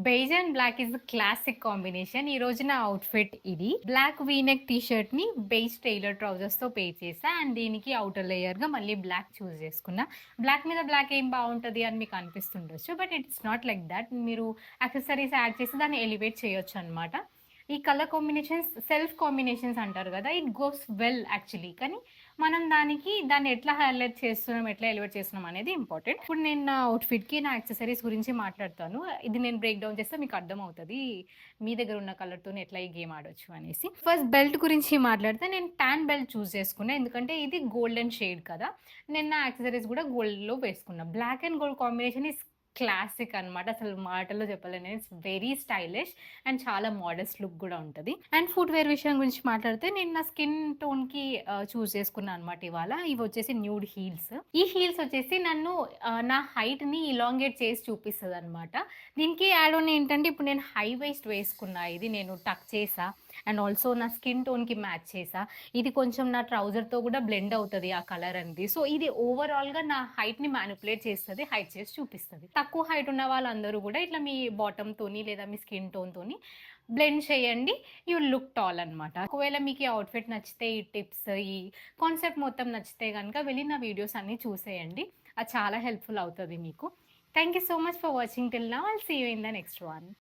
Beige and black is classic combination. ఈ రోజు నా అవుట్‌ఫిట్ ఇది. బ్లాక్ వీ నెక్ టీ షర్ట్‌ని బేజ్ టైలర్ ట్రౌజర్స్‌తో పెయిర్ చేశా. అండ్ దీనికి ఔటర్ లేయర్‌గా మళ్ళీ బ్లాక్ చూజ్ చేసుకున్నా. బ్లాక్ మీద బ్లాక్ ఏం బావుంటది అని మీకు అనిపిస్తుండొచ్చు. But it's not like that. మీరు యాక్సెసరీస్ యాడ్ చేసి దాన్ని ఎలివేట్ చేయొచ్చనమాట. ఈ కలర్ కాంబినేషన్స్ సెల్ఫ్ కాంబినేషన్స్ అంటారు గదా! It goes well actually. కానీ మనం దాన్ని ఎట్లా హైలైట్ చేస్తున్నాం, ఎట్లా ఎలివేట్ చేస్తున్నాం అనేది ఇంపార్టెంట్. ఇప్పుడు నేను నా అవుట్‌ఫిట్‌కి, నా యాక్సెసరీస్ గురించి మాట్లాడతాను. ఇది నేను బ్రేక్ డౌన్ చేస్తే మీకు అర్థమవుతది. మీ దగ్గర ఉన్న కలర్‌తోని ఎట్లా ఈ గేమ్ ఆడొచ్చు అనేసి. ఫస్ట్ బెల్ట్ గురించి మాట్లాడితే నేను టాన్ బెల్ట్ చూజ్ చేసుకున్నా. ఎందుకంటే ఇది గోల్డెన్ షేడ్ కదా! నేను నా యాక్సెసరీస్ కూడా గోల్డ్‌లో వేసుకున్నా. Black and gold combination is classic అనమాట. అసలు మాటల్లో చెప్పలేను. ఇట్స్ వెరీ స్టైలిష్ అండ్ చాలా మోడెస్ట్ లుక్ గూడా ఉంటది. అండ్ ఫుట్‌వేర్ విషయం గురించి మాట్లాడితే నేను నా స్కిన్ టోన్‌కి చూజ్ చేసుకున్నా అనమాట ఇవాళ. ఇవొచ్చేసి న్యూడ్ హీల్స్. ఈ హీల్స్ వచ్చేసి నన్ను నా హైట్‌ని ఇలాంగేట్ చేసి చూపిస్తదనమాట. దీనికి యాడ్ ఆన్ ఏంటంటే ఇప్పుడు నేను హై వేస్ట్ వేసుకున్నా. ఇది నేను టక్ చేశా. అండ్ ఆల్సో నా స్కిన్ టోన్‌కి మ్యాచ్ చేశా. ఇది కొంచెం నా ట్రౌజర్‌తో గూడా బ్లెండ్ అవుతది ఆ కలర్ అనేది. సో, ఇది ఓవరాల్‌గా నా హైట్‌ని మానిప్యులేట్ చేస్తది. హైడ్ చేసి చూపిస్తది. తక్కువ హైట్ ఉన్న వాళ్ళందరూ గూడా ఇట్లా మీ బాటమ్‌తోని లేదా మీ స్కిన్ టోన్‌తోని బ్లెండ్ చేయండి. యూ విల్ లుక్ టాల్ అనమాట. ఒకవేళ మీకు ఈ అవుట్‌ఫిట్ నచ్చితే, ఈ టిప్స్, ఈ కాన్సెప్ట్ మొత్తం నచ్చితే గనక వెళ్లి నా వీడియోస్ అన్నీ చూసేయండి. అది చాలా హెల్ప్‌ఫుల్ అవుతది మీకు. Thank you so much for watching till now. I'll see you in the next one.